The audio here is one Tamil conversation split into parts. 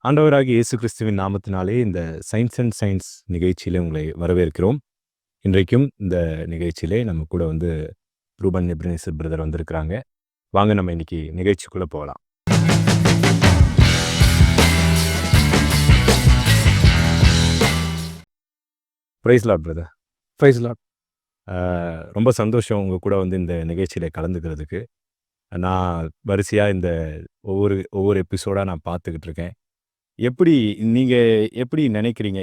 ஆண்டவராகிய இயேசு கிறிஸ்துவின் நாமத்தினாலே இந்த சயின்ஸ் அண்ட் சயின்ஸ் நிகழ்ச்சியிலே உங்களை வரவேற்கிறோம். இன்றைக்கும் இந்த நிகழ்ச்சியிலே நம்ம கூட ரூபன் எப்ரனேசர் பிரதர் வந்திருக்கிறாங்க. வாங்க நம்ம இன்னைக்கு நிகழ்ச்சிக்குள்ள போகலாம். Praise lord brother. Praise lord. ரொம்ப சந்தோஷம் உங்கள் கூட இந்த நிகழ்ச்சியில் கலந்துக்கிறதுக்கு. நான் வரிசையாக இந்த ஒவ்வொரு எபிசோடாக நான் பார்த்துக்கிட்டு இருக்கேன். எப்படி நினைக்கிறீங்க?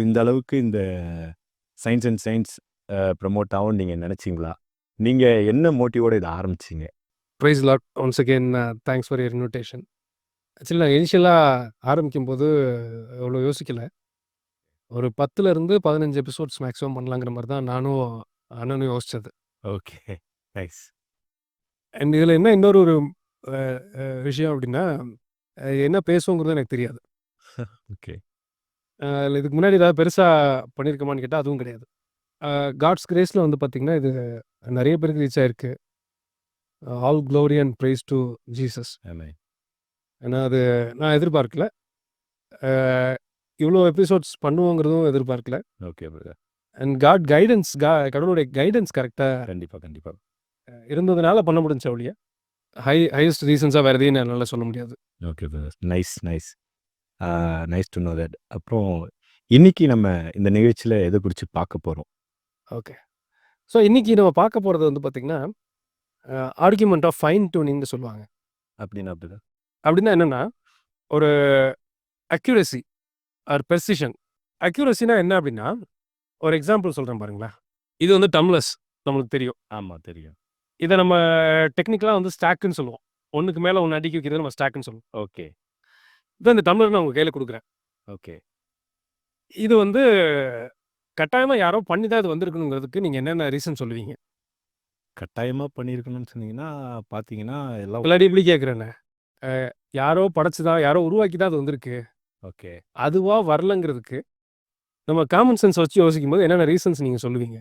இந்த அளவுக்கு இந்த சயின்ஸ் அண்ட் சயின்ஸ் ப்ரமோட் ஆகும்னு நீங்கள் நினச்சிங்களா? நீங்கள் என்ன மோட்டிவோட இதை ஆரம்பிச்சிங்க? Praise Lord. Once again thanks for your invitation. Actually நான் இனிஷியலாக ஆரம்பிக்கும்போது அவ்வளோ யோசிக்கல. ஒரு 10லேருந்து 15 எபிசோட்ஸ் மேக்ஸிமம் பண்ணலாங்கிற மாதிரி தான் நானும் அண்ணனும் யோசித்தது. Okay, nice. அண்ட் இதில் என்ன இன்னொரு ஒரு விஷயம் அப்படின்னா, என்ன பேசுவோங்கிறது எனக்கு தெரியாது. ஓகே. இதுக்கு முன்னாடி ஏதாவது பெருசாக பண்ணியிருக்கோமான்னு கேட்டால் அதுவும் கிடையாது. காட்ஸ் கிரேஸில் பார்த்தீங்கன்னா இது நிறைய பேருக்கு ரீச் ஆயிருக்கு. All glory and praise to Jesus. ஏன்னா அது நான் எதிர்பார்க்கல. இவ்வளோ எபிசோட்ஸ் பண்ணுவோங்கிறதும் எதிர்பார்க்கல. Okay brother. அண்ட் கடவுளுடைய கைடன்ஸ் கரெக்டாக கண்டிப்பாக இருந்ததுனால பண்ண முடிஞ்ச ஒழிய ஹையஸ்ட் ரீசன்ஸாக வேறு எதையும் என்னால் சொல்ல முடியாது. Okay brother. Nice to know that. அப்புறம் இன்னைக்கு நம்ம இந்த நிகழ்ச்சியில் எதை குறித்து பார்க்க போகிறோம்? ஓகே. ஸோ இன்னைக்கு நம்ம பார்க்க போகிறது பார்த்திங்கன்னா ஆர்கியூமெண்ட் ஆஃப் ஃபைன் டியூனிங்னு சொல்லுவாங்க. அப்படின்னா என்னென்னா, ஒரு அக்யூரசி ஆர் பெர்சிஷன். அக்யூரசினா என்ன அப்படின்னா, ஒரு எக்ஸாம்பிள் சொல்கிறேன் பாருங்களேன். இது டம்ளர்ஸ் நம்மளுக்கு தெரியும். ஆமாம், தெரியும். இதை நம்ம டெக்னிக்கலாக ஸ்டாக்குன்னு சொல்லுவோம். ஒன்றுக்கு மேலே ஒன்று அடுக்கி வைக்கிறது நம்ம ஸ்டாக்குன்னு சொல்லுவோம். ஓகே. இதான் இந்த டம்ளர் நான் உங்கள் கையில் கொடுக்குறேன். ஓகே. இது கட்டாயமாக யாரோ பண்ணி தான் இது வந்திருக்கணுங்கிறதுக்கு நீங்கள் என்னென்ன ரீசன் சொல்லுவீங்க? கட்டாயமாக பண்ணியிருக்கணும்னு சொன்னீங்கன்னா பார்த்தீங்கன்னா எல்லாம் இல்லாட்டி இப்படி கேட்குறேண்ணே, யாரோ படைச்சுதான், யாரோ உருவாக்கி தான் அது வந்திருக்கு. ஓகே. அதுவா வரலங்கிறதுக்கு நம்ம காமன் சென்ஸ் வச்சு யோசிக்கும் போது என்னென்ன ரீசன்ஸ் நீங்கள் சொல்லுவீங்க?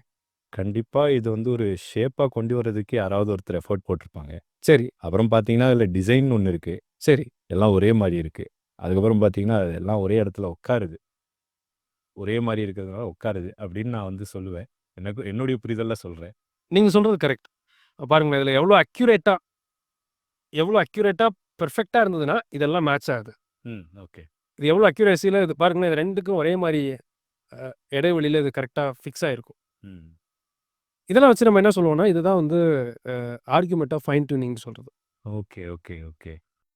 கண்டிப்பாக இது ஒரு ஷேப்பாக கொண்டு வரதுக்கு யாராவது ஒருத்தர் எஃபோர்ட் போட்டிருப்பாங்க. சரி. அப்புறம் பார்த்தீங்கன்னா அதில் டிசைன் ஒன்று இருக்குது. சரி. எல்லாம் ஒரே மாதிரி இருக்குது. அதுக்கப்புறம் பார்த்தீங்கன்னா எல்லாம் ஒரே இடத்துல உட்காருது. ஒரே மாதிரி இருக்கிறதுனால உட்காருது அப்படின்னு நான் சொல்லுவேன். என்னுடைய புரிதலில் சொல்கிறேன். நீங்கள் சொல்கிறது கரெக்ட். பாருங்களேன், இதில் எவ்வளோ அக்யூரேட்டாக பெர்ஃபெக்டாக இருந்ததுன்னா இதெல்லாம் மேட்ச் ஆகுது. ஓகே. இது எவ்வளோ அக்யூரேசியில் இது பாருங்களேன், இது ரெண்டுக்கும் ஒரே மாதிரி இடைவெளியில் இது கரெக்டாக ஃபிக்ஸ் ஆகிருக்கும். இதெல்லாம் வச்சு நம்ம என்ன சொல்லுவோம்னா, இதுதான் ஆர்கியூமெண்ட் ஆஃப் ஃபைன் டியூனிங்னு சொல்கிறது. Okay okay okay.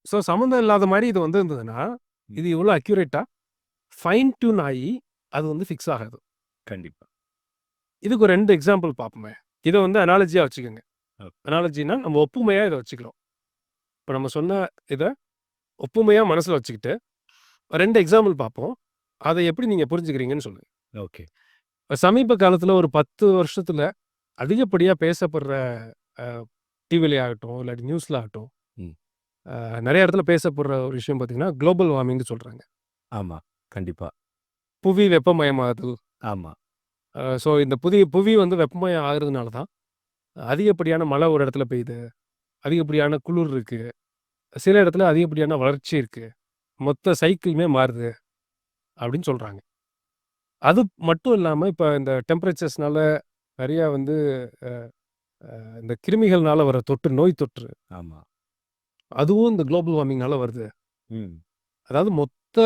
ஸோ சம்மந்தம் இல்லாத மாதிரி இது இருந்ததுன்னா இது இவ்வளோ அக்யூரேட்டாக ஃபைன் டியூன் ஆகி அது ஃபிக்ஸ் ஆகாது. கண்டிப்பாக. இதுக்கு ஒரு 2 எக்ஸாம்பிள் பார்ப்போமே. இதை அனாலஜியாக வச்சுக்கோங்க. அனாலஜினா நம்ம ஒப்புமையாக இதை வச்சுக்கிறோம். இப்போ நம்ம சொன்ன இதை ஒப்புமையாக மனசில் வச்சுக்கிட்டு 2 எக்ஸாம்பிள் பார்ப்போம். அதை எப்படி நீங்கள் புரிஞ்சுக்கிறீங்கன்னு சொல்லுங்கள். ஓகே. சமீப காலத்தில் ஒரு 10 வருஷத்தில் அதிகப்படியாக பேசப்படுற டிவிலே ஆகட்டும், இல்லாட்டி நியூஸில் ஆகட்டும், நிறைய இடத்துல பேசப்படுற ஒரு விஷயம் பார்த்தீங்கன்னா குளோபல் வார்மிங்னு சொல்கிறாங்க. ஆமாம், கண்டிப்பாக. புவி வெப்பமயமாகுதல். ஆமாம். ஸோ இந்த புவி வெப்பமயம் ஆகுறதுனால தான் அதிகப்படியான மழை ஒரு இடத்துல பெய்யுது, அதிகப்படியான குளிர் இருக்குது, சில இடத்துல அதிகப்படியான வளர்ச்சி இருக்குது, மொத்த சைக்கிளுமே மாறுது அப்படின்னு சொல்கிறாங்க. அது மட்டும் இல்லாமல் இப்போ இந்த டெம்பரேச்சர்ஸ்னால நிறையா இந்த கிருமிகள்னால வர நோய் தொற்று. ஆமாம். அதுவும் இந்த குளோபல் வார்மிங்னால வருது. அதாவது மொத்த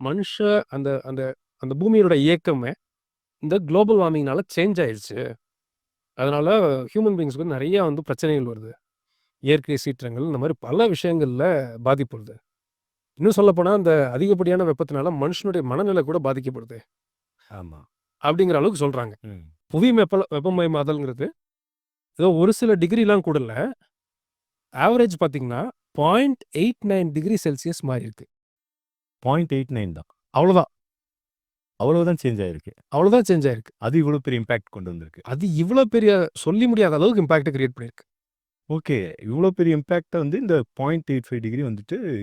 மனுஷ அந்த அந்த அந்த பூமியோட இயக்கமே இந்த குளோபல் வார்மிங்னால சேஞ்ச் ஆயிடுச்சு. அதனால ஹியூமன் பீயிங்ஸ்க்கு நிறையா பிரச்சனைகள் வருது. இயற்கை சீற்றங்கள் இந்த மாதிரி பல விஷயங்களில் பாதிப்பு வருது. இன்னும் சொல்லப்போனால் அந்த அதிகப்படியான வெப்பத்தினால மனுஷனுடைய மனநிலை கூட பாதிக்கப்படுது. ஆமாம். அப்படிங்கிற அளவுக்கு சொல்கிறாங்க. புவி வெப்பமயமாதல்ங்கிறது ஏதோ ஒரு சில டிகிரிலாம் கூட இல்லை. ஆவரேஜ் பார்த்தீங்கன்னா 0.89 டிகிரி செல்சியஸ் மாறி இருக்கு. 0.89 தான். அவ்வளோதான் சேஞ்ச் ஆயிருக்கு. அது இவ்வளோ பெரிய இம்பாக்ட் கொண்டு வந்திருக்கு. அது இவ்வளோ பெரிய சொல்லி முடியாத அளவுக்கு இம்பாக்டை கிரியேட் பண்ணியிருக்கு. ஓகே. இவ்வளோ பெரிய இம்பாக்டை இந்த 0.85 டிகிரி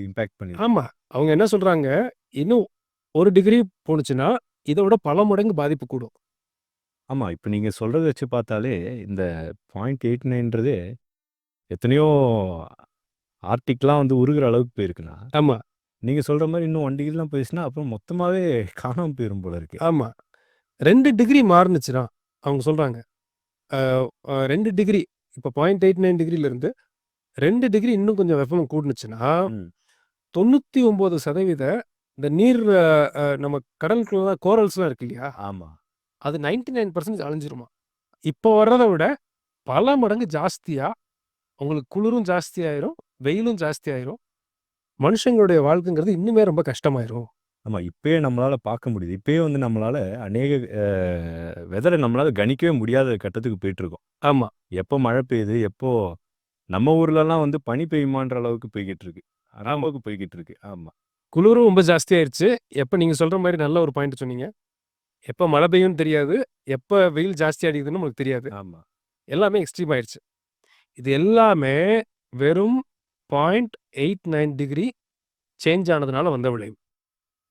இம்பாக்ட் பண்ணி. ஆமாம். அவங்க என்ன சொல்கிறாங்க, இன்னும் 1 டிகிரி போணுச்சுன்னா இதை விட பல மடங்கு பாதிப்பு கூடும். ஆமாம். இப்போ நீங்கள் சொல்கிறத வச்சு பார்த்தாலே இந்த 0.89ன்றதே எத்தனையோ ஆர்டிக்லாம் உருகிற அளவுக்கு போயிருக்குன்னா, ஆமாம், நீங்க சொல்ற மாரி இன்னும் 1 டிகிரிலாம் போயிருச்சுன்னா, அப்புறம் மொத்தமாவே காணாம போயிரும் போல இருக்கு. ஆமா. 2 டிகிரி மாறுனுச்சுன்னா, அவங்க சொல்றாங்க. அ அ 2 டிகிரி இப்ப 0.89 டிகிரிலருந்து 2 டிகிரி இன்னும் கொஞ்சம் வெப்பம் கூடுனுச்சுன்னா, ம். 99% இந்த நீர் நம்ம கடலுக்குள்ள கோரல்ஸ்லாம் இருக்கு இல்லையா? ஆமா. அது 99% அழிஞ்சிருமாம். இப்போ வர்றத விட பல மடங்கு ஜாஸ்தியா, உங்களுக்கு குளிரும் ஜாஸ்தியாயிரும், வெயிலும் ஜாஸ்தியாயிரும். மனுஷங்களுடைய வாழ்க்கைங்கிறது இன்னுமே ரொம்ப கஷ்டமாயிரும். ஆமா. இப்பயே நம்மளால பார்க்க முடியுது. இப்பயே வந்து நம்மளால அநேக வெதர நம்மளால கணிக்கவே முடியாத கட்டத்துக்கு போயிட்டுருக்கோம். ஆமா. எப்போ மழை பெய்யுது, எப்போ நம்ம ஊர்லலாம் வந்து பனி பெய்யுமான்ற அளவுக்கு போய்க்கிட்டு இருக்கு. அந்த ஆமா. அளவுக்கு போய்க்கிட்டு இருக்கு. ஆமா. குளிரும் ரொம்ப ஜாஸ்தியாயிருச்சு. எப்ப நீங்க சொல்ற மாரி நல்ல ஒரு பாயிண்ட் சொன்னீங்க. எப்ப மழை பெய்யும்னு தெரியாது. எப்ப வெயில் ஜாஸ்தி அடிக்குதுன்னு நமக்கு தெரியாது. ஆமா. எல்லாமே எக்ஸ்ட்ரீம் ஆயிருச்சு. இது எல்லாமே வெறும் 0.89 டிகிரி சேஞ்ச் ஆனதுனால வந்த விளைவு.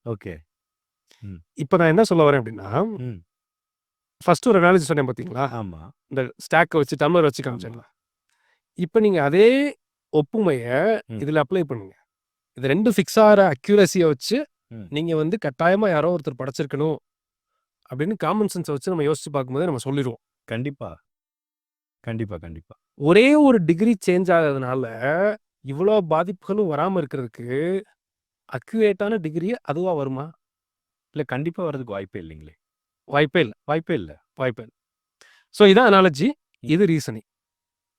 ஓகே. ம். இப்ப நான் என்ன சொல்ல வரேன் அப்டின்னா, ம். ஃபர்ஸ்ட் ஒரு அனாலஜி சொன்னேன் பார்த்தீங்களா? ஆமா. இந்த ஸ்டாக்க வச்சு டம்ளர் வச்சு ஆமா. காமிச்சேன்ல. இப்ப நீங்க அதே ஒப்புமைய ம். இதுல அப்ளை பண்ணுங்க. இது 2 ஃபிக்ஸ் ஆற அக்யூரசிய வச்சு ம். நீங்க வந்து கட்டாயமா யாரோ ஒருத்தர் படைச்சிருக்கணும் அப்படின்னு காமன் சென்ஸ வச்சு நம்ம யோசிச்சு பார்க்கும்போதே நம்ம சொல்லிருவோம். கண்டிப்பா. கண்டிப்பா, கண்டிப்பா. ஒரே ஒரு டிகிரி சேஞ்ச் ஆகுறதுனால இவ்ளோ பாதிப்புகளும் வராம இருக்கிறதுக்கு அக்யூரேட்டான டிகிரி அதுவா வருமா? இல்ல கண்டிப்பா வரதுக்கு வாய்ப்பே இல்லைங்களே! வாய்ப்பே இல்ல. வாய்ப்பே இல்ல. வாய்ப்பே இல்ல. ஸோ இதான் அனாலஜி. ம். இது ரீசனிங்.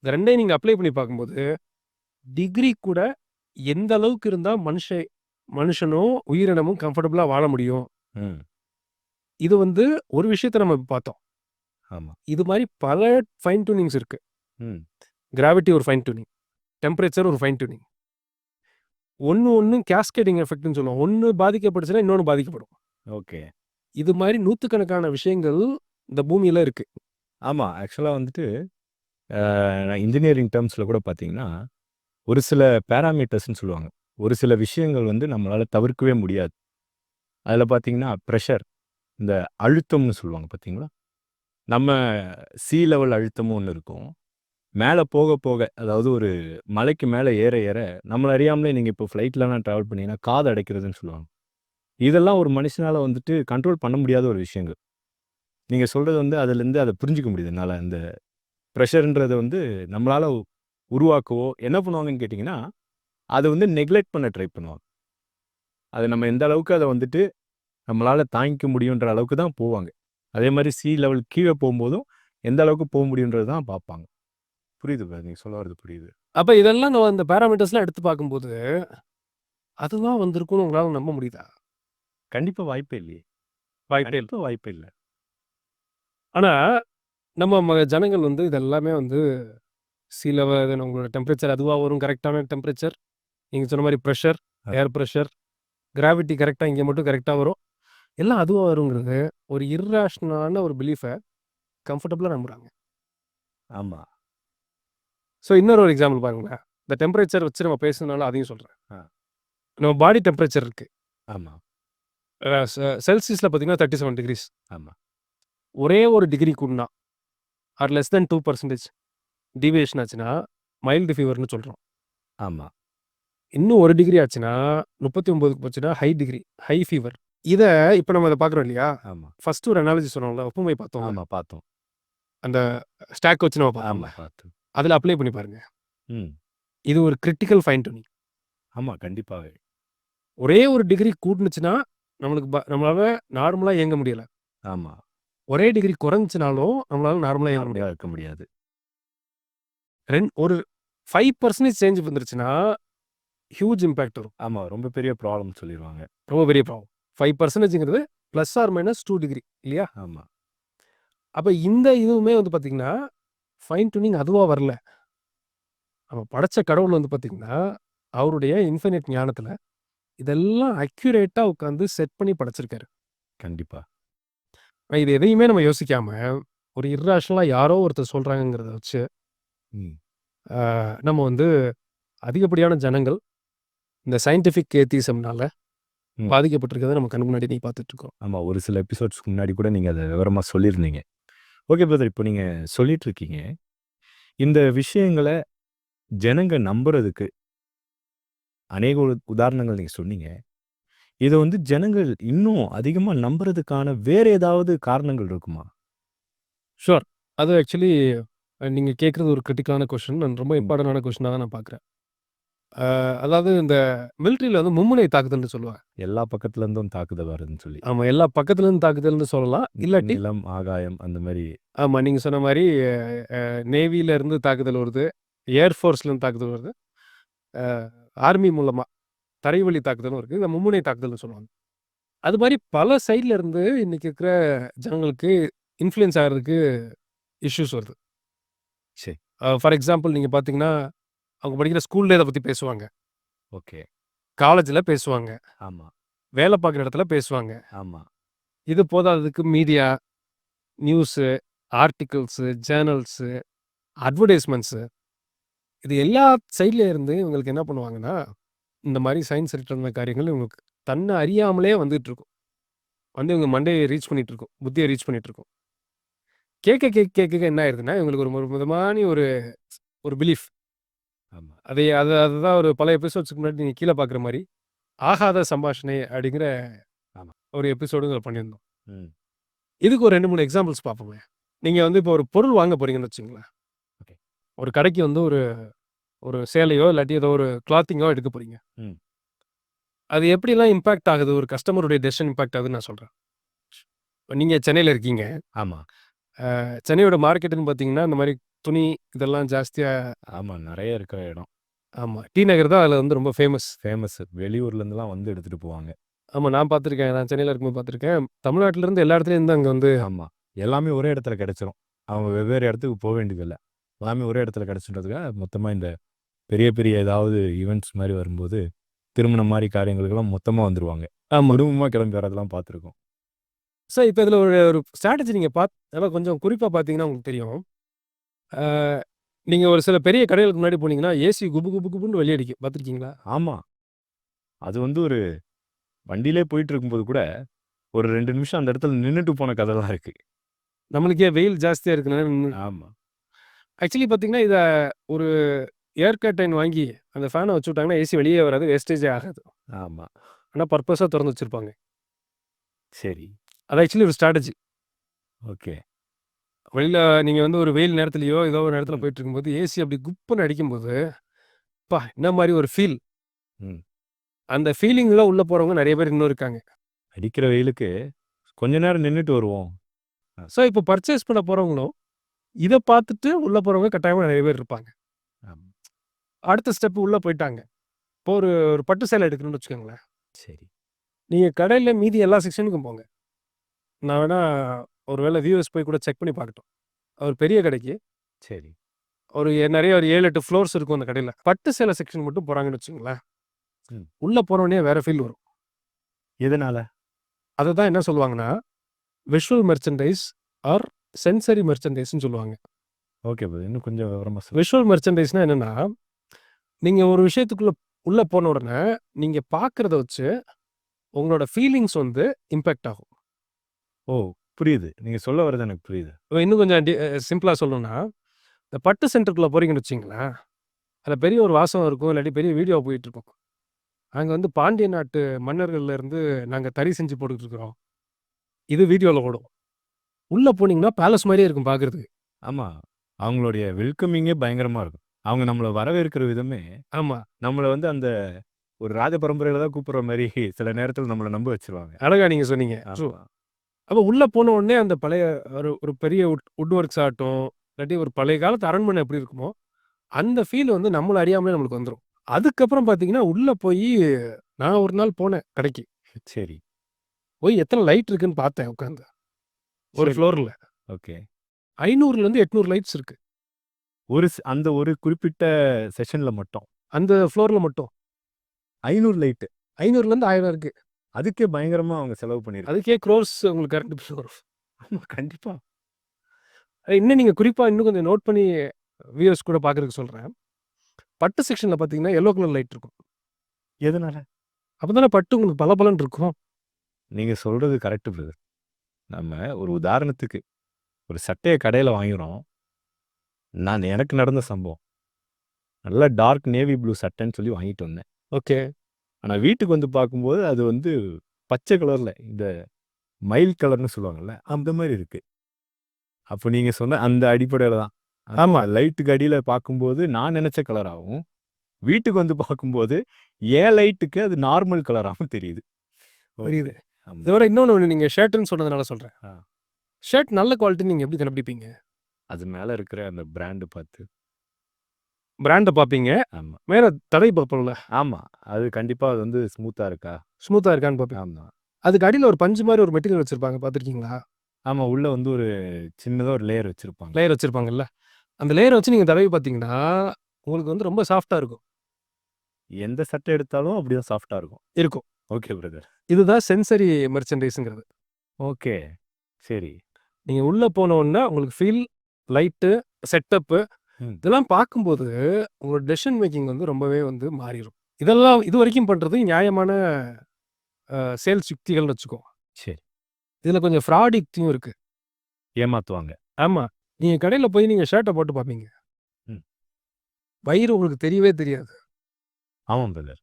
இந்த 2யும் நீங்க அப்ளை பண்ணி பார்க்கும்போது, டிகிரி கூட எந்த அளவுக்கு இருந்தா மனுஷனும், உயிரினமும் கம்ஃபர்டபுளா வாழ முடியும். ம். இது வந்து ஒரு விஷயத்த நம்ம இப்ப பார்த்தோம். ஆமா. இது மாரி பல ஃபைன் டியூனிங்ஸ் இருக்கு. ம். கிராவிட்டி ஒரு ஃபைன் டியூனிங். டெம்பரேச்சர் ஒரு ஃபைன் டியூனிங். ஒண்ணும் கேஸ்கேடிங் எஃபெக்ட்ன்னு சொல்லுவோம். ஒண்ணு பாதிக்கப்பட்டுச்சுன்னா, இன்னொன்னு பாதிக்கப்படும். ஓகே. இது மாரி நூத்துக்கணக்கான விஷயங்கள் இந்த பூமியில இருக்கு. ஆமா. ஆக்சுவலா வந்துட்டு நான் இன்ஜினியரிங் டெர்ம்ஸ்ல கூட பார்த்தீங்கன்னா, ஒரு சில பேராமீட்டர்ஸ்ன்னு சொல்லுவாங்க. ஒரு சில விஷயங்கள் வந்து நம்மளால தவிர்க்கவே முடியாது. அதில பார்த்தீங்கன்னா, பிரஷர் இந்த அழுத்தம்னு சொல்லுவாங்க பார்த்தீங்களா? நம்ம லெவல் அழுத்தமும் ஒண்ணு இருக்கும். மேல போக போக அதாவது ஒரு மலைக்கு மேல ஏற ஏற நம்மள அறியாமலே நீங்க இப்போ ஃப்ளைட்லலாம் ட்ராவல் பண்ணீங்கன்னா, காது அடைக்கிறதுன்னு சொல்லுவாங்க. இதெல்லாம் ஒரு மனுஷனால வந்துட்டு கண்ட்ரோல் பண்ண முடியாத ஒரு விஷயங்கள். நீங்க சொல்றது வந்து அதிலேருந்து அத புரிஞ்சுக்க முடியுது என்னால. இந்த பிரஷர்ன்றத வந்து நம்மளால உருவாக்கவோ என்ன பண்ணுவாங்கன்னு கேட்டீங்கன்னா, அத வந்து நெக்லெக்ட் பண்ண ட்ரை பண்ணுவாங்க. அது நம்ம எந்த அளவுக்கு அத வந்துட்டு நம்மளால தாங்கிக்க முடியுன்ற அளவுக்கு தான் போவாங்க. அதே மாரி லெவல் கீழ போம்போதும், எந்த அளவுக்கு போ முடியுன்றது தான் பார்ப்பாங்க. புரியுது பிரதர். நீங்க சொல்ல வர்றது புரியுது. அப்ப இதெல்லாம் நம்ம இந்த பாராமீட்டர்ஸ்லாம் எடுத்து பார்க்கும்போது, அதுதான் வந்திருக்கும்னு உங்களால நம்ப முடியுதா? கண்டிப்பா வாய்ப்பே இல்லையே! வாய்ப்பே இல்ல. கண்டிப்பா வாய்ப்பே இல்ல. ஆனா, நம்ம ஜனங்கள் வந்து இதெல்லாமே வந்து சி லெவல் உங்களோட டெம்பரேச்சர் அதுவா வரும் கரெக்ட்டான டெம்பரேச்சர். நீங்க சொன்ன மாரி பிரஷர், அ ஏர் பிரஷர், கிராவிட்டி கரெக்ட்டா இங்க மட்டும் கரெக்ட்டா வரும். எல்லாம் அதுவா வருங்கிறது ஒரு இர்ரேஷனலான ஒரு பிலீஃப கம்ஃபர்டபுளா நம்புறாங்க. ஆமா. ஸோ இன்னொரு ஒரு எக்ஸாம்பிள் பாருங்களேன். இந்த டெம்பரேச்சர் வச்சு நம்ம பேசுனதுனால அதையும் சொல்றேன். ஆ. நம்ம பாடி டெம்பரேச்சர் இருக்கு. ஆமா. செல்சியஸ்ல பார்த்தீங்கன்னா 37 டிகிரிஸ். ஆமா. ஒரே ஒரு டிகிரி கூடுனா ஆர் லெஸ் தென் 2% டீவியேஷன் ஆச்சுன்னா, மைல்டு ஃபீவர்ன்னு சொல்றோம். ஆமா. இன்னும் 1 டிகிரி ஆச்சுன்னா, 39க்கு போச்சுன்னா ஹை ஃபீவர். இத இப்ப நம்ம இத பார்க்குறோம் இல்லையா? ஆமா. ஃபர்ஸ்ட் ஒரு அனாலஜி சொன்னோம்ல, ஒப்புமை பார்த்தோம்ல. ஆமா பார்த்தோம். அந்த ஸ்டாக் வச்சு நம்ம ஆமா பார்த்தோம்ல. பார்த்தோம். அதுல அப்ளை பண்ணி பாருங்க. ம். இது ஒரு கிரிட்டிக்கல் ஃபைன் டியூனிங். ஆமா கண்டிப்பாவே. ஒரே ஒரு டிகிரி கூடுனுச்சுன்னா, நம்மளால நார்மலா இயங்க முடியல. ஆமா. ஒரே டிகிரி குறைஞ்சுச்சுனாலும், நம்மளால நார்மலா இயங்க நார்மலா முடியாது. இருக்க முடியாது. ஒரு 5% சேஞ்ச் வந்துருச்சுன்னா, ஹியூஜ் இம்பாக்ட் வரும். ஆமா. ரொம்ப பெரிய ப்ராப்ளம்னு சொல்லிருவாங்க. ரொம்ப பெரிய ப்ராப்ளம். 5%ங்கிறது பிளஸ் ஆர் மைனஸ் 2 டிகிரி இல்லையா? ஆமா. அப்ப இந்த இதுவுமே வந்து பார்த்தீங்கன்னா, ஃபைன் டியூனிங் அதுவா வரல. நம்ம படைச்ச கடவுள் வந்து பார்த்தீங்கன்னா, அவருடைய இன்ஃபினிட் ஞானத்துல இதெல்லாம் அக்யூரேட்டா உட்கார்ந்து செட் பண்ணி படைச்சிருக்காரு. கண்டிப்பா. இது எதையுமே நம்ம யோசிக்காம, ஒரு இர்ரேஷனலா யாரோ ஒருத்தர் சொல்றாங்கங்கிறத வச்சு, ம். அ நம்ம வந்து அதிகப்படியான ஜனங்கள் இந்த சயன்டிஃபிக் ஏத்திசம்னால ம். பாதிக்கப்பட்டிருக்கிறத நம்ம கண்ணு முன்னாடி இன்னைக்கு பார்த்துட்டு இருக்கோம். ஆமா. ஒரு சில எபிசோட்ஸ்க்கு முன்னாடி கூட நீங்க அத விவரமா சொல்லியிருந்தீங்க. Okay brother. இப்போ நீங்க சொல்லிட்டு இருக்கீங்க. இந்த விஷயங்கள ஜனங்க நம்புறதுக்கு அநேக உதாரணங்கள் நீங்க சொன்னீங்க. இத வந்து ஜனங்கள் இன்னும் அதிகமா நம்புறதுக்கான வேற ஏதாவது காரணங்கள் இருக்குமா? ஷூர். அது ஆக்சுவலி நீங்க கேட்கறது ஒரு கிரிட்டிக்கலான கொஸ்டின். நான் ரொம்ப ம். இம்பார்ட்டன்டான கொஸ்டினா தான் நான் பார்க்குறேன். அதாவது இந்த மிலிட்டரியில வந்து மும்முனை தாக்குதல்னு சொல்லுவாங்க. எல்லா பக்கத்துல இருந்தும் தாக்குதல் வருதுன்னு சொல்லி. ஆமா. எல்லா பக்கத்துலருந்து தாக்குதல்னு சொல்லலாம். இல்லாட்டி நிலம், ஆகாயம் அந்த மாரி. ஆமா. நீங்க சொன்ன மாரி நேவில இருந்து தாக்குதல் வருது. ஏர் ஃபோர்ஸ்லேருந்து தாக்குதல் வருது. அ ஆர்மி மூலமா தரைவழி தாக்குதலும் இருக்கு. இந்த மும்முனை தாக்குதல்னு சொல்லுவாங்க. அது மாரி பல சைட்ல இருந்து இன்னைக்கு இருக்கிற ஜனங்களுக்கு இன்ஃப்ளூயன்ஸ் ஆகுறதுக்கு இஷ்யூஸ் வருது. சரி. ஃபார் எக்ஸாம்பிள் நீங்க பார்த்தீங்கன்னா, அவங்க படிக்கிற ஸ்கூல்ல இத பத்தி பேசுவாங்க. ஓகே. காலேஜ்ல பேசுவாங்க. ஆமா, வேலை பார்க்குற இடத்துல பேசுவாங்க. ஆமா. இது போதாததுக்கு மீடியா, நியூஸு, ஆர்டிகிள்ஸு, ஜர்னல்ஸு, அட்வர்டைஸ்மெண்ட்ஸு இது எல்லா சைட்ல இருந்து இவங்களுக்கு என்ன பண்ணுவாங்கன்னா, இந்த மாரி சயின்ஸ் ரிலேட்டடான காரியங்கள் இவங்களுக்கு தன்ன அறியாமலே வந்துட்டுருக்கும். வந்து இவங்க மண்டைய ரீச் பண்ணிட்டுருக்கும். புத்திய ரீச் பண்ணிட்டுருக்கும். கேட்க என்ன ஆயிருதுன்னா, இவங்களுக்கு ஒரு ஒரு விதமான ஒரு ஒரு பிலீஃப். ஆமா. அதுதான் ஒரு பல எபிசோட்ஸ்க்கு முன்னாடி நீங்க கீழ பார்க்குற மாரி, ஆகாத சம்பாஷணை அப்படிங்கிற ஆமா. ஒரு எபிசோடுங்கள பண்ணியிருந்தோம். ம். இதுக்கு ஒரு 2, 3 எக்ஸாம்பிள்ஸ் பார்ப்போமே. நீங்க வந்து இப்போ ஒரு பொருள் வாங்க போறீங்கன்னு வச்சுக்கங்களேன். ஓகே. ஒரு கடைக்கு வந்து ஒரு ஒரு சேலையோ, இல்லாட்டி ஏதோ ஒரு கிளாத்திங்கோ எடுக்க போறீங்க. ம். அது எப்படிலாம் இம்பாக்ட் ஆகுது? ஒரு கஸ்டமருடைய டெசிஷன் இம்பாக்ட் ஆகுதுன்னு நான் சொல்றேன். இப்ப நீங்க சென்னையில இருக்கீங்க. ஆமா, சென்னையோட மார்க்கெட்டுன்னு பார்த்தீங்கன்னா, இந்த மாரி துணி இதெல்லாம் ஜாஸ்தியா ஆமா. நெறைய இருக்கிற இடம். ஆமா. டி நகர் தான் அதுல வந்து ரொம்ப ஃபேமஸ். ஃபேமஸ். வெளியூர்ல இருந்துலாம் வந்து எடுத்துட்டு போவாங்க. ஆமா நான் பார்த்துருக்கேன். நான் சென்னையில இருக்கும்போது பார்த்துருக்கேன். தமிழ்நாட்டுல இருந்து எல்லா இடத்துலயும் இருந்து அங்க வந்து ஆமா. எல்லாமே ஒரே இடத்துல கிடைச்சிரும். அவங்க வெவ்வேறு இடத்துக்கு போ வேண்டியதில்ல. எல்லாமே ஒரே இடத்துல கிடைச்சுன்றதுக்காக மொத்தமா இந்த பெரிய, பெரிய ஏதாவது ஈவென்ட்ஸ் மாரி வரும்போது, திருமணம் மாரி காரியங்களுக்கெல்லாம் மொத்தமா வந்துருவாங்க. ஆமா. குடும்பமா கிளம்பி வரதெல்லாம் பார்த்துருக்கோம். இப்ப இதுல ஒரு ஒரு ஸ்ட்ராட்டஜி நீங்க நல்லா கொஞ்சம் குறிப்பா பார்த்தீங்கன்னா உங்களுக்கு தெரியும். ஆ நீங்க ஒரு சில பெரிய கடைகளுக்கு முன்னாடி போனீங்கன்னா, ஏசி குபு குபு குபுன்னு வெளிய அடிக்கும். பார்த்துருக்கீங்களா? ஆமா. அது வந்து ஒரு வண்டியிலே போயிட்டு இருக்கும்போது கூட, ஒரு 2 நிமிஷம் அந்த இடத்துல நின்னுட்டு போன கதைலாம் இருக்கு. நம்மளுக்கே வெயில் ஜாஸ்தியா இருக்குன்னு ஆமா, ஆக்சுவலி பார்த்தீங்கன்னா, இத ஒரு ஏர் கர்டைன் வாங்கி அந்த ஃபேன வச்சு விட்டாங்கன்னா, ஏசி வெளியே வராது. வேஸ்டேஜே ஆகாது. ஆமா. ஆனா பர்ப்பஸா தொறந்து வச்சிருப்பாங்க. சரி. அது ஆக்சுவலி ஒரு ஸ்ட்ராட்டஜி. ஓகே. வெளியில நீங்க வந்து ஒரு வெயில் நேரத்திலயோ, ஏதோ ஒரு நேரத்தில ம், போயிட்டுருக்கும்போது, ஏசி அப்படி குப்புன்னு அடிக்கும்போது, அப்பா! என்ன மாரி ஒரு ஃபீல். ம். அந்த ஃபீலிங்ல உள்ள போறவங்க நெறைய பேர் இன்னும் இருக்காங்க. அடிக்கிற வெயிலுக்கு கொஞ்ச நேரம் நின்னுட்டு வருவோம். அ, இப்போ பர்ச்சேஸ் பண்ண போறவங்களும், இத பார்த்துட்டு உள்ள போறவங்க கட்டாயமா நெறைய பேர் இருப்பாங்க. ஆமா. அடுத்த ஸ்டெப் உள்ள போயிட்டாங்க. இப்போ ஒரு ஒரு பட்டு சேலை எடுக்கணும்னு வச்சுக்கோங்களேன். சரி, நீங்க கடையில மீதி எல்லா செக்ஷனுக்கும் போங்க. நான் வேணா ஒரு வேள வியூவர்ஸ் போய் கூட செக் பண்ணி பார்க்கட்டும். ஒரு பெரிய கடைக்கு சரி. நெறைய ஒரு 7, 8 ஃப்ளோர்ஸ் இருக்கும் அந்த கடையில. பட்டு சேலை செக்ஷன் மட்டும் போறாங்கன்னு வச்சுக்கங்களேன். ம். உள்ள போனோனே வேற ஃபீல் வரும். எதனால? அததான் என்ன சொல்லுவாங்கன்னா, விஷுவல் மெர்ச்சன்டைஸ் ஆர் சென்சரி மெர்ச்சன்டைஸ்ன்னு சொல்லுவாங்க. Okay brother. இன்னும் கொஞ்சம் விவரமா சொல்லுங்க. விஷுவல் மெர்ச்சன்டைஸ்னா என்னன்னா, நீங்க ஒரு விஷயத்துக்குள்ள உள்ள போன உடனே, நீங்க பார்க்கிறத வச்சு உங்களோட ஃபீலிங்ஸ் வந்து இம்பாக்ட் ஆகும். ஓ! புரியுது. நீங்க சொல்ல வர்றது எனக்கு புரியுது. இன்னும் கொஞ்சம் சிம்பிளா சொல்லணும்னா, இந்த பட்டு சென்டருக்குள்ள போறீங்கன்னு வச்சுக்கங்களேன், அதுல பெரிய ஒரு வாசம் இருக்கும். இல்லாட்டி பெரிய வீடியோ போயிட்டுருக்கும். அங்க வந்து பாண்டிய நாட்டு மன்னர்கள்ல இருந்து நாங்க தறி செஞ்சு போட்டுட்டு இருக்கிறோம். இது வீடியோல ஓடும். உள்ள போனீங்கன்னா பேலஸ் மாரியே இருக்கும் பார்க்கறதுக்கு. ஆமா. அவங்களுடைய வெல்கமிங்கே பயங்கரமா இருக்கும். அவங்க நம்மள வரவேற்கிற விதமே, ஆமா. நம்மள வந்து அந்த ஒரு ராஜ பரம்பரையில தான் கூப்பிடுற மாரி சில நேரத்தில நம்மள நம்ப வச்சுருவாங்க. அழகா நீங்க சொன்னீங்க. ஆமா. அப்ப உள்ள போன உடனே அந்த பழைய ஒரு பெரிய வுட் ஒர்க்ஸ் ஆகட்டும், இல்லாட்டி ஒரு பழைய காலத்து அரண்மனை எப்படி இருக்குமோ, அந்த ஃபீல் வந்து நம்மள அறியாமலே நம்மளுக்கு வந்துரும். அதுக்கப்புறம் பார்த்தீங்கன்னா, உள்ள போயி நான் ஒரு நாள் போனேன் கடைக்கு. சரி, போய் எத்தன லைட் இருக்குன்னு பார்த்தேன் உட்காந்து. ஒரு சரி. ஃப்ளோர்ல. ஓகே. 500லேருந்து 800 லைட்ஸ் இருக்கு. அந்த ஒரு குறிப்பிட்ட செஷன்ல மட்டும். அந்த ஃப்ளோர்ல மட்டும். 500 லைட்டு. 500லேருந்து 1000 இருக்கு. அதுக்கே பயங்கரமா அவங்க செலவு பண்ணியிருக்காங்க. அதுக்கே க்ரோர்ஸ் உங்களுக்கு கரண்ட் பில் வரும். ஆமா, கண்டிப்பா. இன்னும் நீங்க குறிப்பா இன்னும் கொஞ்சம் நோட் பண்ணி வியூவர்ஸ் கூட பார்க்கறதுக்கு சொல்றேன். பட்டு செக்ஷன்ல பார்த்தீங்கன்னா, எல்லோ கலர் லைட் இருக்கும். எதனால? அப்பதானே பட்டு உங்களுக்கு பளபளன்னு இருக்கும். நீங்க சொல்றது கரெக்ட் பிரதர். நம்ம ஒரு உதாரணத்துக்கு, ஒரு சட்டைய கடையில வாங்கிறோம். எனக்கு நடந்த சம்பவம். நல்லா டார்க் நேவி ப்ளூ சட்டைன்னு சொல்லி வாங்கிட்டு வந்தேன். ஓகே. ஆனா வீட்டுக்கு வந்து பார்க்கும்போது அது வந்து பச்சை கலர்ல இந்த மயில் கலர்ன்னு சொல்லுவாங்கல்ல, அந்த மாரி இருக்கு. அப்போ நீங்க சொன்ன அந்த அடிப்படையில தான். ஆமா. லைட்டுக்கு அடியில பார்க்கும்போது நான் நெனச்ச கலராவும், வீட்டுக்கு வந்து பார்க்கும்போது என் லைட்டுக்கு அது நார்மல் கலராவும் தெரியுது. புரியுது. ஓகே. ஆமா. இத விட இன்னொன்னு நீங்க ஷர்ட்டுன்னு சொன்னதுனால சொல்றேன். ஆ. ஷர்ட் நல்ல குவாலிட்டின்னு நீங்க எப்படி கண்டுபிடிப்பீங்க? அது மேல இருக்கிற அந்த பிராண்ட் பார்த்து. பிராண்ட பார்ப்பீங்க. ஆமா. மேல தடவி பார்ப்போம்ல. ஆமா. அது கண்டிப்பா அது வந்து ஸ்மூத்தா இருக்கா? ஸ்மூத்தா இருக்கான்னு பார்ப்பீங்க. ஆமா. அதுக்கு அடியில ஒரு பஞ்சு மாரி ஒரு மெட்டீரியல் வச்சிருப்பாங்க பார்த்துருக்கீங்களா? ஆமா. உள்ள வந்து ஒரு சின்னதா ஒரு லேயர் வச்சிருப்பாங்க. லேயர் வச்சிருப்பாங்கல்ல. அந்த லேயர வச்சு நீங்க தடவி பார்த்தீங்கன்னா, உங்களுக்கு வந்து ரொம்ப சாஃப்ட்டா இருக்கும். எந்த சட்டை எடுத்தாலும் அப்படிதான் சாஃப்ட்டா இருக்கும். இருக்கும். Okay brother. இதுதான் சென்சரி மெர்ச்சன்டைஸ்ங்கிறது. ஓகே. சரி. நீங்க உள்ள போன உடனே உங்களுக்கு ஃபீல், லைட்டு, செட்டப்பு ம். இதெல்லாம் பார்க்கும்போது, உங்களோட டெசிஷன் மேக்கிங் வந்து ரொம்பவே வந்து மாறிரும். இதெல்லாம் இதுவரைக்கும் பண்றது நியாயமான சேல்ஸ் யுக்திகள்னு வச்சுக்கோ. சரி. இதுல கொஞ்சம் ஃப்ராட் யுக்தியும் இருக்கு. ஏமாத்துவாங்க. ஆமா. நீங்க கடையில போய் நீங்க ஷர்ட்ட போட்டு பார்ப்பீங்க. ம். வயிறு உங்களுக்கு தெரியவே தெரியாது. ஆமா பிரதர்.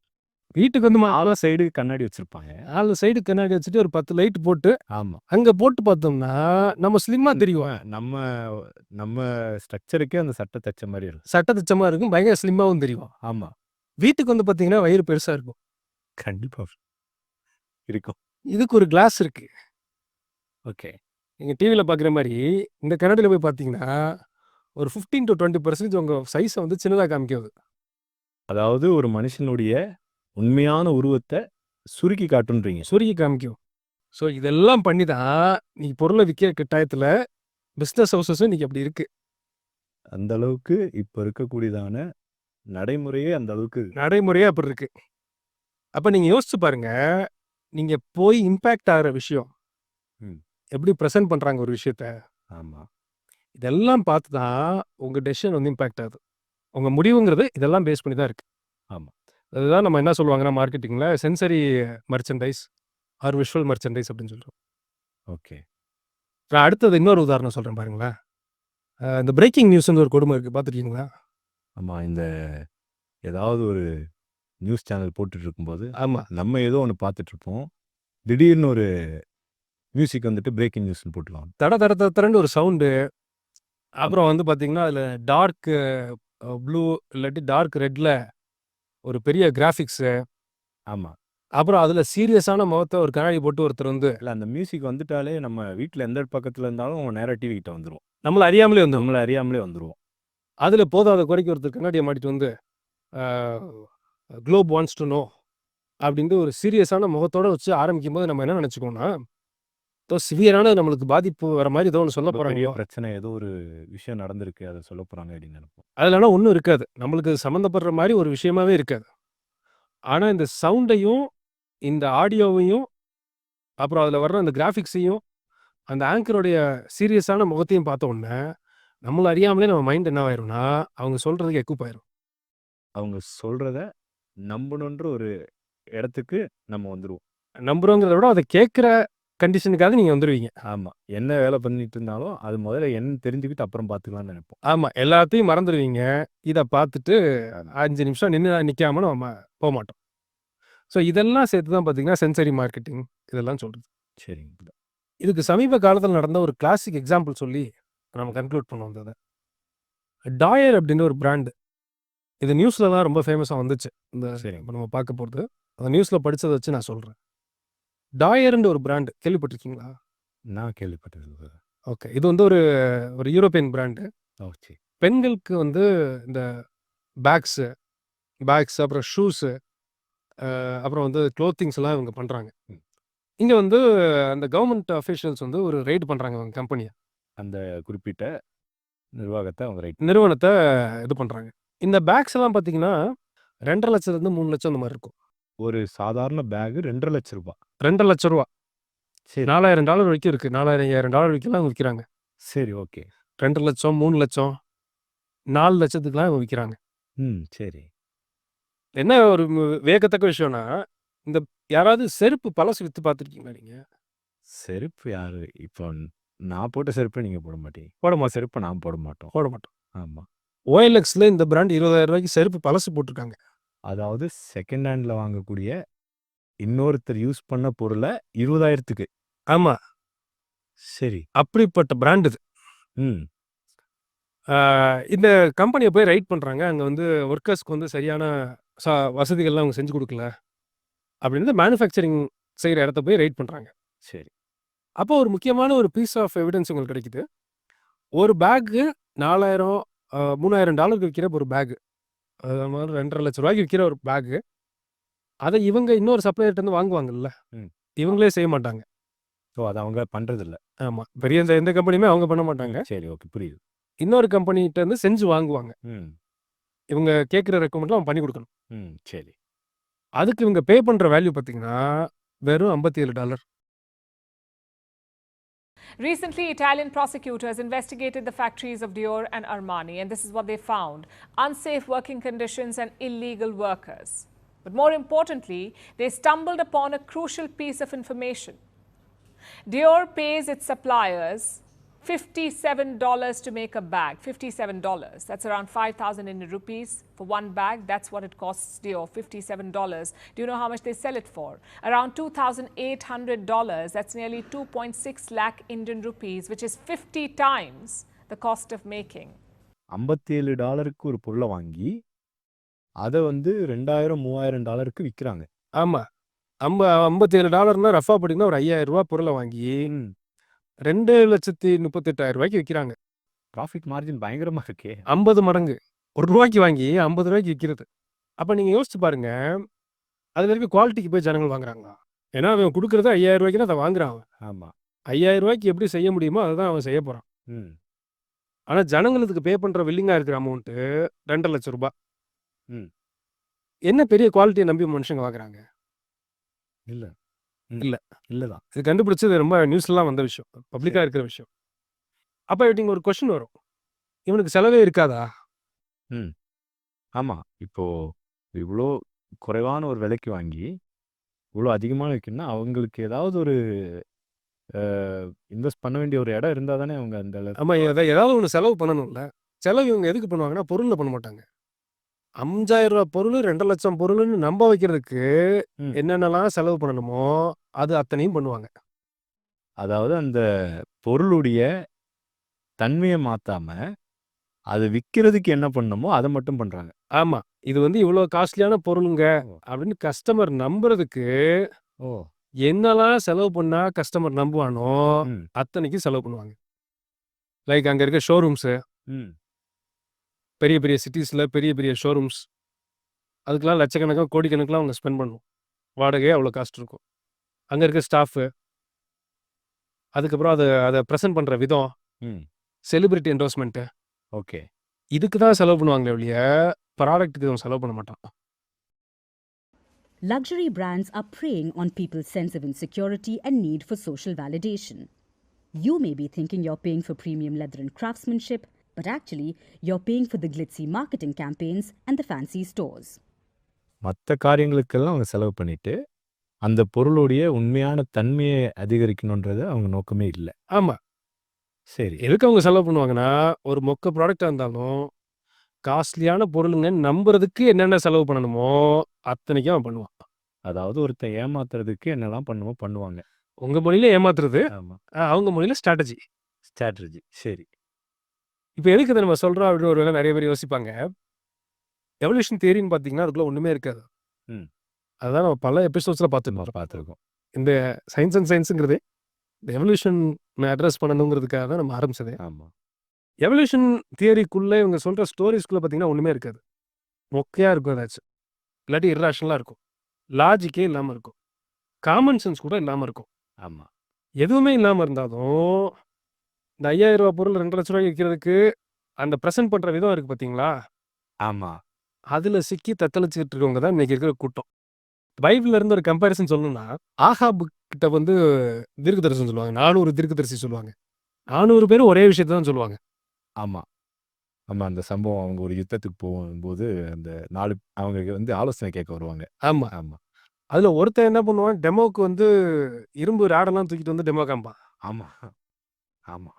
வீட்டுக்கு வந்து 4 சைடு கண்ணாடி வச்சிருப்பாங்க. 4 சைடு கண்ணாடி வச்சுட்டு ஒரு 10 லைட் போட்டு, ஆமா. அங்க போட்டு பார்த்தோம்னா, நம்ம ஸ்லிம்மா தெரிவோம். நம்ம நம்ம ஸ்ட்ரக்சருக்கே அந்த சட்டை தச்ச மாரி இருக்கும். சட்டை தச்சமா இருக்கும். பயங்கர ஸ்லிம்மாவும் தெரியும். ஆமா. வீட்டுக்கு வந்து பார்த்தீங்கன்னா, வயிறு பெருசா இருக்கும். கண்டிப்பா இருக்கும். இதுக்கு ஒரு கிளாஸ் இருக்கு. ஓகே. நீங்க டிவில பார்க்குற மாரி, இந்த கண்ணாடில போய் பார்த்தீங்கன்னா, ஒரு 15-20% உங்க சைஸ வந்து சின்னதா காமிக்கும் அது. அதாவது ஒரு மனுஷனுடைய உண்மையான உருவத்த சுருக்கி காட்டுன்றீங்க. சுருக்கி காமிக்கும். ஸோ இதெல்லாம் பண்ணி தான், நீ பொருள விக்கிற கட்டாயத்துல பிசினஸ் ஹவுஸஸும் இன்னைக்கு அப்படி இருக்கு. அந்த அளவுக்கு இப்ப இருக்கக்கூடியதான நடைமுறையே அந்த அளவுக்கு நடைமுறையே அப்படி இருக்கு. அப்ப நீங்க யோசிச்சு பாருங்க. நீங்க போய் இம்பாக்ட் ஆகுற விஷயம். ம். எப்படி பிரசன்ட் பண்றாங்க ஒரு விஷயத்த. ஆமா. இதெல்லாம் பார்த்து தான் உங்க டெசிஷன் வந்து இம்பாக்ட் ஆகுது. உங்க முடிவுங்கிறது இதெல்லாம் பேஸ் பண்ணி தான் இருக்கு. ஆமா. அதுதான் நம்ம என்ன சொல்லுவாங்கன்னா மார்க்கெட்டிங்ல sensory merchandise or visual merchandise அப்படின்னு சொல்றோம். ஓகே. நான் அடுத்தது இன்னொரு உதாரணம் சொல்றேன் பாருங்களேன். இந்த பிரேக்கிங் நியூஸ்ன்னு ஒரு கொடுமை இருக்கு பார்த்துருக்கீங்களா? ஆமா. இந்த ஏதாவது ஒரு நியூஸ் சேனல் போட்டுட்டு இருக்கும்போது, ஆமா. நம்ம ஏதோ ஒண்ணு பார்த்துட்டு இருப்போம். திடீர்னு ஒரு மியூசிக் வந்துட்டு பிரேக்கிங் நியூஸ்ன்னு போட்டுருவாங்க. தட தட தட தடன்னு ஒரு சவுண்டு. அப்புறம் வந்து பார்த்தீங்கன்னா, அதில டார்க் ப்ளூ இல்லாட்டி டார்க் ரெட்ல ஒரு பெரிய கிராஃபிக்ஸு. ஆமா. அப்புறம் அதில சீரியஸான முகத்த ஒரு கண்ணாடி போட்டு ஒருத்தர் வந்து இல்ல அந்த மியூசிக் வந்துட்டாலே நம்ம வீட்ல எந்த பக்கத்துல இருந்தாலும் நேரா டிவி கிட்ட வந்துருவோம். நம்மள அறியாமலே வந்துரும். நம்மள அறியாமலே வந்துருவோம். அதில போதாத குறைக்கு ஒருத்தர் கண்ணாடிய மாட்டிட்டு வந்து, அ "குளோப் வாண்ட்ஸ் டூ நோ" அப்படின்ட்டு ஒரு சீரியஸான முகத்தோட வச்சு ஆரம்பிக்கும்போது நம்ம என்ன நெனச்சுக்குவோம்னா, ஏதோ சிவியரான நம்மளுக்கு பாதிப்பு வர மாரி ஏதோ ஒண்ணு சொல்ல ரொம்ப பெரிய போறாங்களோ. பிரச்சனை ஏதோ ஒரு விஷயம் நடந்திருக்கு. அத சொல்லப் போறாங்க அப்படின்னு நெனைப்போம். அதில ஆனா ஒண்ணும் இருக்காது. நம்மளுக்கு சம்மந்தப்படுற மாரி ஒரு விஷயமாவே இருக்காது. ஆனா இந்த சவுண்டையும், இந்த ஆடியோவையும், அப்புறம் அதில வர்ற அந்த கிராஃபிக்ஸையும், அந்த ஆங்கருடைய சீரியஸான முகத்தையும் பார்த்த உடனே, நம்மள அறியாமலே நம்ம மைண்ட் என்னவாயிரும்னா, அவங்க சொல்றதுக்கு எக்குப் ஆயிரும். அவங்க சொல்றத நம்பணுன்ற ஒரு இடத்துக்கு நம்ம வந்துருவோம். நம்புறோங்கிறத விட அத கேட்கிற கண்டிஷனுக்காக நீங்க வந்துருவீங்க. ஆமா. என்ன வேலை பண்ணிட்டு இருந்தாலும், அது முதல்ல என்னன்னு தெரிஞ்சுக்கிட்டு அப்புறம் பார்த்துக்கலாம்னு நெனைப்போம். ஆமா. எல்லாத்தையும் மறந்துருவீங்க. இத பார்த்துட்டு 5 நிமிஷம் நிக்காம நம்ம போமாட்டோம். ஸோ இதெல்லாம் சேர்த்து தான் பார்த்தீங்கன்னா, சென்சரி மார்க்கெட்டிங் இதெல்லாம் சொல்றது. சரிங்க. இதுக்கு சமீப காலத்தில நடந்த ஒரு கிளாசிக் எக்ஸாம்பிள் சொல்லி நம்ம கன்க்ளூட் பண்ணுவோம் இத. டாயர் அப்படின்னு ஒரு பிராண்ட். இது நியூஸ்லலாம் ரொம்ப ஃபேமஸா வந்துச்சு. இந்த சரிங்க. இப்ப நம்ம பார்க்க போறது. அந்த நியூஸ்ல படிச்சத வச்சு நான் சொல்றேன். டாயர்ன்ற ஒரு பிராண்ட் கேள்விப்பட்டிருக்கீங்களா? நான் கேள்விப்பட்டதில்ல. ஓகே. இது வந்து ஒரு ஒரு யூரோப்பியன் பிராண்டு. ஓ! சரி. பெண்களுக்கு வந்து இந்த பேக்ஸு அப்புறம் ஷூஸு அப்புறம் வந்து க்ளோத்திங்ஸ்லாம் இவங்க பண்றாங்க. ம். இங்க வந்து அந்த கவர்ன்மென்ட் அஃபிஷியல்ஸ் வந்து ஒரு ரெய்ட் பண்றாங்க அவங்க கம்பெனிய. அந்த குறிப்பிட்ட நிர்வாகத்த அவங்க நிறுவனத்த இது பண்றாங்க. இந்த பேக்ஸ் எல்லாம் பார்த்தீங்கன்னா, 2,50,000 3 லட்சம் அந்த மாரி இருக்கும். ஒரு சாதாரண பேக் ரூ. 2,50,000 ரூ. 2,00,000 சரி. $4,000 வரைக்கும் இருக்கு. $4,000 $5,000 வரைக்கும்லாம் விக்கிறாங்க. சரி, ஓகே. 2,00,000 3,00,000 4,00,000த்துக்குலாம் இவங்க விக்கிறாங்க. சரி. என்ன ஒரு வியக்கத்தக்க விஷயம்னா, இந்த யாராவது செருப்பு பழசு வித்து பார்த்துருக்கீங்களா நீங்க? செருப்பு யாரு? இப்போ நான் போட்ட செருப்ப நீங்க போட மாட்டீங்க. செருப்ப நான் போட மாட்டோம். போட மாட்டோம். ஆமா. OLXல இந்த பிராண்ட் ரூ. 20,000 செருப்பு பழசு போட்டுருக்காங்க. அதாவது செகண்ட் ஹேண்ட்ல வாங்கக்கூடிய இன்னொருத்தர் யூஸ் பண்ண பொருளை 20,000க்கு. ஆமா. சரி. அப்படிப்பட்ட பிராண்ட் இது. ம். இந்த கம்பெனிய போய் ரைட் பண்றாங்க. அங்க வந்து வொர்க்கர்ஸ்க்கு வந்து சரியான வசதிகள்லாம் அவங்க செஞ்சு குடுக்கல. அப்படின்னு மேனுஃபேக்சரிங் செய்ற இடத்த போய் ரைட் பண்றாங்க. சரி. அப்போ ஒரு முக்கியமான ஒரு பீஸ் ஆஃப் எவிடன்ஸ் உங்களுக்கு கிடைக்குது. ஒரு பேக்கு 4,000 $3,000 விக்கிற ஒரு பேக். அது மாதிரி ரூ. 2,50,000 விக்கிற ஒரு பேக். அத இவங்க இன்னொரு சப்ளையர்ட்ட இருந்து வாங்குவாங்கல்ல. ம். இவங்களே செய்ய மாட்டாங்க. ஸோ அது அவங்க பண்றதில்ல. ஆமா. பெரிய எந்த கம்பெனியுமே அவங்க பண்ண மாட்டாங்க. சரி, ஓகே, புரியுது. இன்னொரு கம்பெனிட்ட இருந்து செஞ்சு வாங்குவாங்க. ம். இவங்க கேட்கிற ரெக்கமெண்ட்ல அவன் பண்ணி குடுக்கணும். ம். சரி. அதுக்கு இவங்க பே பண்ற வேல்யூ பார்த்தீங்கன்னா, வெறும் $57. Recently, Italian prosecutors investigated the factories of Dior and Armani, and this is what they found: unsafe working conditions and illegal workers. But more importantly, they stumbled upon a crucial piece of information. Dior pays its suppliers $57 to make a bag. $57. That's around 5,000 Indian rupees for one bag. That's what it costs Dior, $57. Do you know how much they sell it for? Around $2,800. That's nearly 2.6 lakh Indian rupees, which is 50 times the cost of making. $57க்கு ஒரு பொருளை வாங்கி அதை வந்து $2,000 $3,000 விற்கிறாங்க. ஆமா. $57ன்னா ரஃபா போட்டீங்கன்னா ஒரு $5,000 பொருளை வாங்கி $2,38,000 விற்கிறாங்க. ப்ராஃபிட் மார்ஜின் பயங்கரமா இருக்கே. 50 மடங்கு. ₹1 வாங்கி $50 விற்கிறது. அப்ப நீங்க யோசிச்சு பாருங்க. அது வரைக்கும் குவாலிட்டிக்கு போய் ஜனங்கள் வாங்குறாங்களா? ஏன்னா அவன் கொடுக்கறது $5,000 அதை வாங்குறான் அவன். ஆமா. $5,000 எப்படி செய்ய முடியுமோ அதை தான் அவன் செய்ய போறான். ம். ஆனா ஜனங்களுக்கு பே பண்ற வில்லிங்கா இருக்கிற அமௌண்ட் $2,00,000. ம். என்ன பெரிய குவாலிட்டியை நம்பி மனுஷங்க வாங்குறாங்க? இல்ல. இல்ல. இல்லதான். இது கண்டுபிடிச்சது ரொம்ப நியூஸ்லாம் வந்த விஷயம். பப்ளிக்கா இருக்கிற விஷயம். அப்ப இவங்க ஒரு கொஸ்டின் வரும். இவனுக்கு செலவே இருக்காதா? ம். ஆமா. இப்போ இவ்வளோ குறைவான ஒரு விலைக்கு வாங்கி இவ்வளோ அதிகமான விற்கணும்னா அவங்களுக்கு ஏதாவது ஒரு இன்வெஸ்ட் பண்ண வேண்டிய ஒரு இடம் இருந்தால் தானே அவங்க அந்த ஆமா. ஏதாவது ஒன்று செலவு பண்ணணும்ல. செலவு இவங்க எதுக்கு பண்ணுவாங்கன்னா பொருள்ல பண்ண மாட்டாங்க. $5,000 பொருள், $2,00,000 பொருள்னு நம்ப வைக்கிறதுக்கு ம். என்னென்னலாம் செலவு பண்ணணுமோ அது அத்தனையும் பண்ணுவாங்க. அதாவது அந்த பொருளுடைய தன்மையை மாத்தாம அது விற்கிறதுக்கு என்ன பண்ணணுமோ அதை மட்டும் பண்றாங்க. ஆமா. இது வந்து இவ்வளோ காஸ்ட்லியான பொருளுங்க ஓ. அப்படின்னு கஸ்டமர் நம்புறதுக்கு ஓ. என்னெல்லாம் செலவு பண்ணா கஸ்டமர் நம்புவானோ ம். அத்தனைக்கு செலவு பண்ணுவாங்க. லைக் அங்க இருக்க ஷோரூம்ஸு, ம். பெரிய பெரிய சிட்டிஸ்ல பெரிய பெரிய ஷோரூம்ஸ். அதுக்கெல்லாம் லட்சக்கணக்கான கோடிக்கணக்கில் அவங்க ஸ்பெண்ட் பண்ணணும். வாடகையே அவ்வளோ காஸ்ட் இருக்கும். அங்க இருக்க ஸ்டாஃபு, அதுக்கப்புறம் அதை ப்ரெசென்ட் பண்ற விதம், ம். Celebrity endorsement, okay. இதுக்கு தான் செலவு பண்ணுவாங்களே ஒழிய ப்ராடக்ட்டுக்கு அவன் செலவு பண்ண மாட்டான். Luxury brands are preying on people's sense of insecurity and need for social validation. You may be thinking you're paying for premium leather and craftsmanship, but actually, you're paying for the glitzy marketing campaigns and the fancy stores. மற்ற காரியங்களுக்கெல்லாம் அவங்க செலவு பண்ணிட்டு அந்த பொருளுடைய உண்மையான தன்மையை அதிகரிக்கணுன்றது அவங்க நோக்கமே இல்லை. ஆமா. சரி. எதுக்கு அவங்க செலவு பண்ணுவாங்கன்னா, ஒரு மொக்க ப்ராடக்டாக இருந்தாலும் காஸ்ட்லியான பொருளுங்க நம்புறதுக்கு என்னென்ன செலவு பண்ணணுமோ அத்தனைக்கும் அவன் பண்ணுவான். அதாவது ஒருத்தன் ஏமாத்துறதுக்கு என்னெல்லாம் பண்ணுமோ பண்ணுவாங்க. உங்க மொழியில ஏமாத்துறது, ஆமா. அவங்க மொழியில ஸ்ட்ராட்டஜி. ஸ்ட்ராட்டஜி. சரி. இப்போ எதுக்கு இதை நம்ம சொல்றோம் அப்படின்னு ஒரு வேளை நிறைய பேர் யோசிப்பாங்க. எவல்யூஷன் தியரின்னு பார்த்தீங்கன்னா அதுக்குள்ள ஒண்ணுமே இருக்காது. ம். அதான் நம்ம பல எபிசோட்ஸ்ல பார்த்துருக்கோம். பார்த்துருக்கோம். இந்த சயின்ஸ் அண்ட் சயின்ஸுங்கிறது இந்த எவல்யூஷன் அட்ரஸ் பண்ணணுங்கிறதுக்காக தான் நம்ம ஆரம்பிச்சதே. ஆமா. எவல்யூஷன் தியரிக்குள்ள இவங்க சொல்ற ஸ்டோரிஸ்குள்ள பார்த்தீங்கன்னா ஒண்ணுமே இருக்காது. மொக்கையா இருக்கும் ஏதாச்சும். இல்லாட்டி இர்ராஷனலா இருக்கும். லாஜிக்கே இல்லாம இருக்கும். காமன் சென்ஸ் கூட இல்லாம இருக்கும். ஆமா. எதுவுமே இல்லாம இருந்தாலும் இந்த $5,000 பொருள் $2,00,000 விற்கிறதுக்கு அந்த ப்ரெசென்ட் பண்ற விதம் இருக்கு பார்த்தீங்களா? ஆமா. அதுல சிக்கி தத்தளிச்சுட்டு இருக்கவங்க தான் இன்னைக்கு இருக்கிற கூட்டம். பைபிள்ல இருந்து ஒரு கம்பேரிசன் சொல்லணும்னா, ஆகாபு கிட்ட வந்து தீர்க்கதரிசனம் சொல்லுவாங்க. 400 தீர்க்கதரிசி சொல்லுவாங்க. 400 பேரும் ஒரே விஷயத்தை தான் சொல்லுவாங்க. ஆமா. ஆமா. அந்த சம்பவம் அவங்க ஒரு யுத்தத்துக்கு போகும்போது அந்த 4 அவங்க வந்து ஆலோசனை கேட்க வருவாங்க. ஆமா. ஆமா. அதுல ஒருத்தன் என்ன பண்ணுவான், டெமோக்கு வந்து இரும்பு ராடெல்லாம் தூக்கிட்டு வந்து டெமோ காமிப்பான். ஆமா. ஆமா.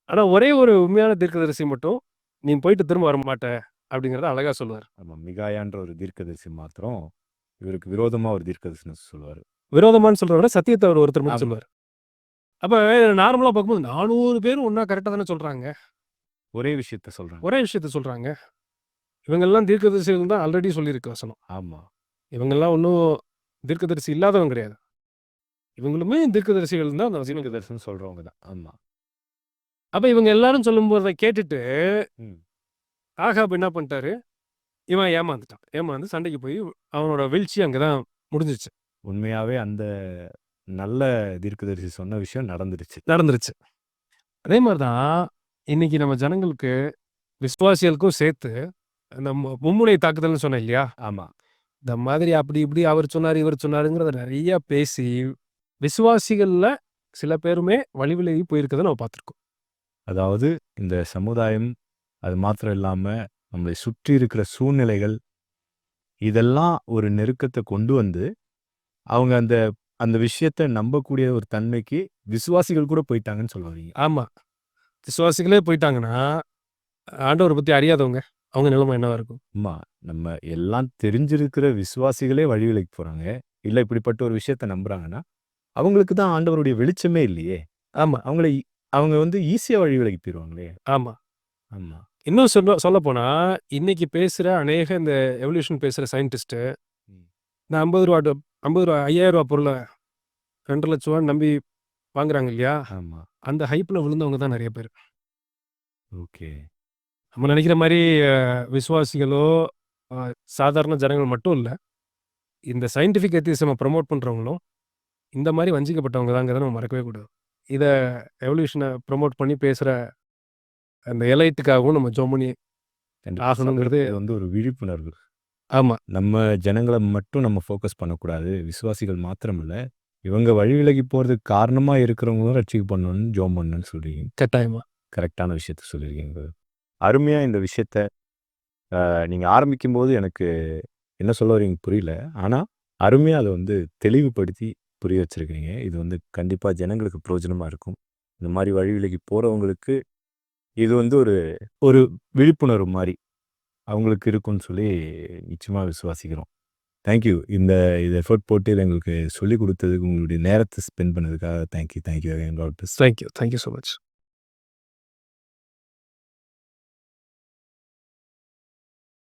ஆனா ஒரே ஒரு உண்மையான தீர்க்கதரிசி மட்டும், நீ போயிட்டு திரும்ப வர மாட்ட அப்படிங்கிறத அழகா சொல்லுவார். ஆமாம், மிகாயான்ற ஒரு தீர்க்கதரிசி மாத்திரம் இவருக்கு விரோதமாக ஒரு தீர்க்கதரிசனம் சொல்லுவார். விரோதமான்னு சொல்றத விட சத்தியத்தை அவர் ஒருத்தர் மட்டும் ஆமா. சொல்லுவார். அப்ப நார்மலா பார்க்கும்போது 400 பேரும் ஒண்ணா கரெக்டா தானே சொல்றாங்க. ஒரே விஷயத்த சொல்கிறாங்க. ஒரே விஷயத்த சொல்றாங்க. இவங்கெல்லாம் தீர்க்கதரிசிகள் தான் ஆல்ரெடி சொல்லியிருக்கு வசனம். ஆமாம், இவங்கெல்லாம் ஒன்றும் தீர்க்கதரிசி இல்லாதவங்க கிடையாது. இவங்களுமே தீர்க்கதரிசிகள் தான் அந்த வசனம். தீர்க்கதரிசனம் சொல்கிறவங்க தான். ஆமாம். அப்ப இவங்க எல்லாரும் சொல்லும்போதை கேட்டுட்டு ம். ஆகாப் என்ன பண்ணிட்டாரு, இவன் ஏமாந்துட்டான். ஏமாந்து சண்டைக்கு போய் அவனோட வீழ்ச்சி அங்கதான் முடிஞ்சிருச்சு. உண்மையாகவே அந்த நல்ல தீர்க்கதரிசி சொன்ன விஷயம் நடந்துருச்சு. அதே மாதிரி தான் இன்னைக்கு நம்ம ஜனங்களுக்கு விசுவாசிகளுக்கும் சேர்த்து இந்த மும்முனை தாக்குதல்னு சொன்னேன் இல்லையா, ஆமாம். இந்த மாதிரி அப்படி இப்படி அவர் சொன்னார் இவர் சொன்னாருங்கிறத நிறைய பேசி விசுவாசிகள்ல சில பேருமே வழிவிலகி போயிருக்கதை நம்ம பார்த்துருக்கோம். அதாவது இந்த சமுதாயம், அது மாத்திரம் இல்லாமல் நம்மளை சுற்றி இருக்கிற சூழ்நிலைகள், இதெல்லாம் ஒரு நெருக்கத்தை கொண்டு வந்து அவங்க அந்த அந்த விஷயத்தை நம்பக்கூடிய ஒரு தன்மைக்கு விசுவாசிகள் கூட போயிட்டாங்கன்னு சொல்ல வரீங்க. ஆமா, விசுவாசிகளே போயிட்டாங்கன்னா ஆண்டவரை பத்தி அறியாதவங்க அவங்க நிலைமை என்னவா இருக்கும்? அம்மா, நம்ம எல்லாம் தெரிஞ்சிருக்கிற விசுவாசிகளே வழிவிலகி போகிறாங்க, இல்லை இப்படிப்பட்ட ஒரு விஷயத்த நம்புறாங்கன்னா அவங்களுக்கு தான் ஆண்டவருடைய வெளிச்சமே இல்லையே. ஆமா அவங்க வந்து ஈஸியாக வழிவிலகி போயிடுவாங்களே. ஆமா. ஆமாம். இன்னும் சொல்ல போனா இன்னைக்கு பேசுற அநேக இந்த எவல்யூஷன் பேசுற சயின்டிஸ்ட் ம். இந்த 50 ரூபா 5000 பொருளை 2 லட்ச ரூபா நம்பி வாங்குறாங்க இல்லையா, ஆமாம். அந்த ஹைப்ல விழுந்தவங்க தான் நிறைய பேர். ஓகே. நம்ம நினைக்கிற மாதிரி விசுவாசிகளோ சாதாரண ஜனங்கள் மட்டும் இல்லை, இந்த சயின்டிஃபிக் எத்திசமை ப்ரமோட் பண்றவங்களும் இந்த மாதிரி வஞ்சிக்கப்பட்டவங்க தாங்கிறத நம்ம மறக்கவே கூடாது. இதை எவல்யூஷனை ப்ரமோட் பண்ணி பேசுற அந்த எலைட்டுக்காகவும் நம்ம ஜோம் பண்ணி ஆகணுங்கிறது. இது வந்து ஒரு விழிப்புணர்வு. ஆமா, நம்ம ஜனங்களை மட்டும் நம்ம ஃபோக்கஸ் பண்ணக்கூடாது. விசுவாசிகள் மாத்திரம் இல்லை, இவங்க வழிவிலகி போகிறதுக்கு காரணமாக இருக்கிறவங்களும் ரட்சிக்கப்படணும்னு ஜோம் பண்ணணும்னு சொல்கிறீங்க. கட்டாயமா கரெக்டான விஷயத்த சொல்லியிருக்கீங்க. அருமையாக இந்த விஷயத்த நீங்கள் ஆரம்பிக்கும்போது எனக்கு என்ன சொல்ல வரீங்க புரியல, ஆனால் அருமையாக அதை வந்து தெளிவுபடுத்தி புரிய வச்சுருக்கீங்க. இது வந்து கண்டிப்பாக ஜனங்களுக்கு பிரயோஜனமாக இருக்கும். இந்த மாதிரி வழிவிலகி போகிறவங்களுக்கு இது வந்து ஒரு விழிப்புணர்வு மாதிரி அவங்களுக்கு இருக்கும்னு சொல்லி நிச்சயமாக விசுவாசிக்கிறோம். தேங்க்யூ. இது எஃபர்ட் போட்டு இதை எங்களுக்கு சொல்லிக் கொடுத்ததுக்கு, உங்களுடைய நேரத்தை ஸ்பெண்ட் பண்ணதுக்காக தேங்க்யூ. Thank you so much.